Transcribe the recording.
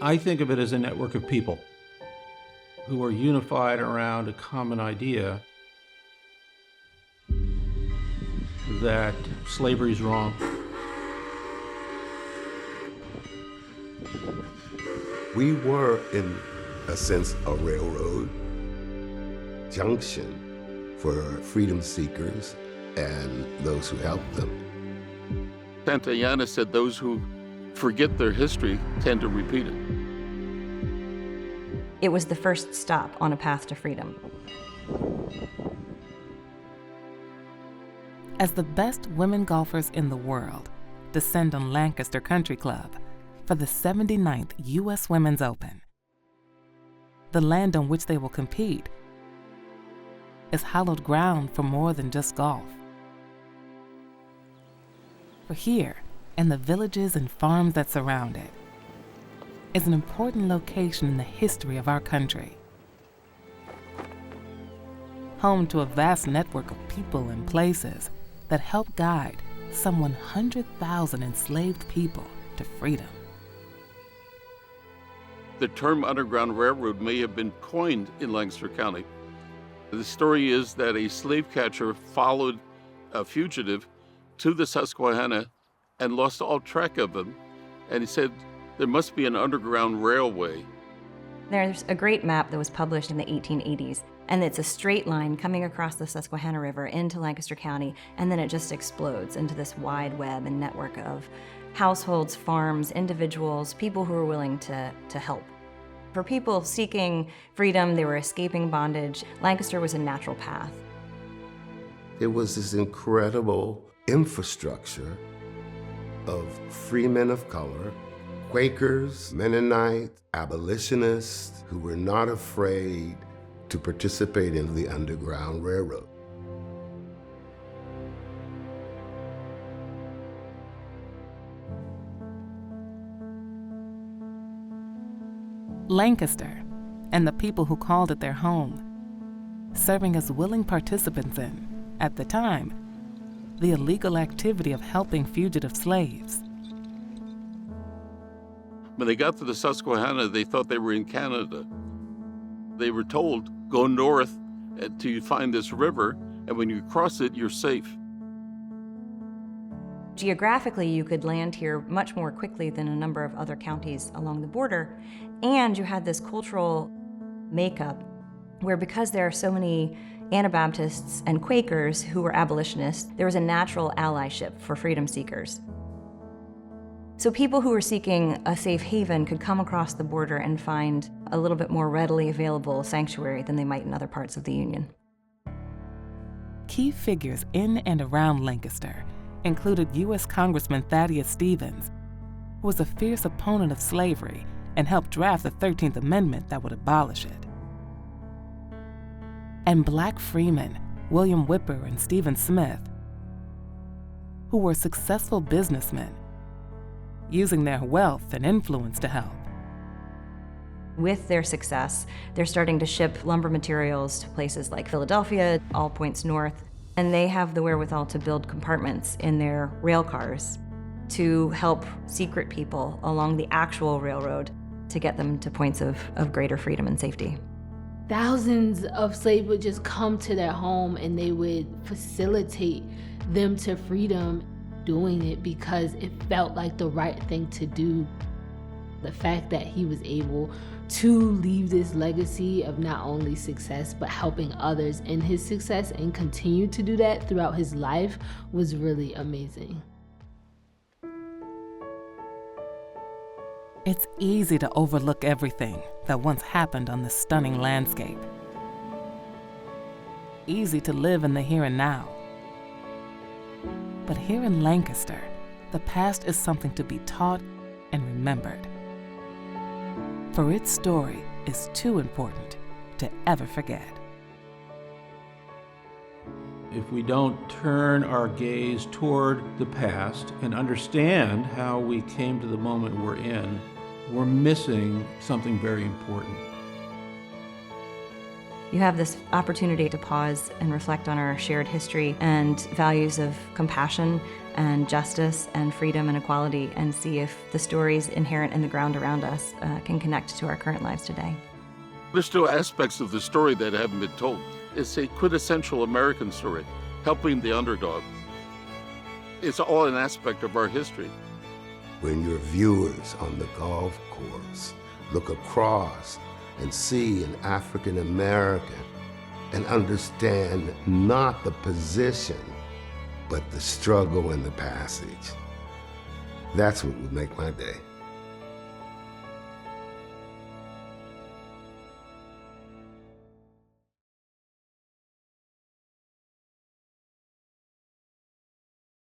I think of it as a network of people who are unified around a common idea that slavery is wrong. We were, in a sense, a railroad junction for freedom seekers and those who helped them. Santayana said those who forget their history tend to repeat it. It was the first stop on a path to freedom. As the best women golfers in the world descend on Lancaster Country Club for the 79th U.S. Women's Open, the land on which they will compete is hallowed ground for more than just golf. For here, and the villages and farms that surround it, is an important location in the history of our country. Home to a vast network of people and places that help guide some 100,000 enslaved people to freedom. The term Underground Railroad may have been coined in Lancaster County. The story is that a slave catcher followed a fugitive to the Susquehanna and lost all track of him. And he said, there must be an underground railway. There's a great map that was published in the 1880s, and it's a straight line coming across the Susquehanna River into Lancaster County, and then it just explodes into this wide web and network of households, farms, individuals, people who are willing to help. For people seeking freedom, they were escaping bondage, Lancaster was a natural path. There was this incredible infrastructure of free men of color, Quakers, Mennonites, abolitionists who were not afraid to participate in the Underground Railroad. Lancaster and the people who called it their home, serving as willing participants in, at the time, the illegal activity of helping fugitive slaves. When they got to the Susquehanna, they thought they were in Canada. They were told, go north until you find this river, and when you cross it, you're safe. Geographically, you could land here much more quickly than a number of other counties along the border, and you had this cultural makeup where, because there are so many Anabaptists and Quakers who were abolitionists, there was a natural allyship for freedom seekers. So people who were seeking a safe haven could come across the border and find a little bit more readily available sanctuary than they might in other parts of the Union. Key figures in and around Lancaster included U.S. Congressman Thaddeus Stevens, who was a fierce opponent of slavery and helped draft the 13th Amendment that would abolish it. And Black freemen William Whipper and Stephen Smith, who were successful businessmen, using their wealth and influence to help. With their success, they're starting to ship lumber materials to places like Philadelphia, all points north, and they have the wherewithal to build compartments in their rail cars to help secret people along the actual railroad to get them to points of greater freedom and safety. Thousands of slaves would just come to their home and they would facilitate them to freedom, doing it because it felt like the right thing to do. The fact that he was able to leave this legacy of not only success, but helping others in his success and continue to do that throughout his life was really amazing. It's easy to overlook everything that once happened on this stunning landscape. Easy to live in the here and now. But here in Lancaster, the past is something to be taught and remembered. For its story is too important to ever forget. If we don't turn our gaze toward the past and understand how we came to the moment we're in, we're missing something very important. You have this opportunity to pause and reflect on our shared history and values of compassion and justice and freedom and equality, and see if the stories inherent in the ground around us can connect to our current lives today. There's still aspects of the story that haven't been told. It's a quintessential American story, helping the underdog. It's all an aspect of our history. When your viewers on the golf course look across and see an African American and understand not the position, but the struggle and the passage, that's what would make my day.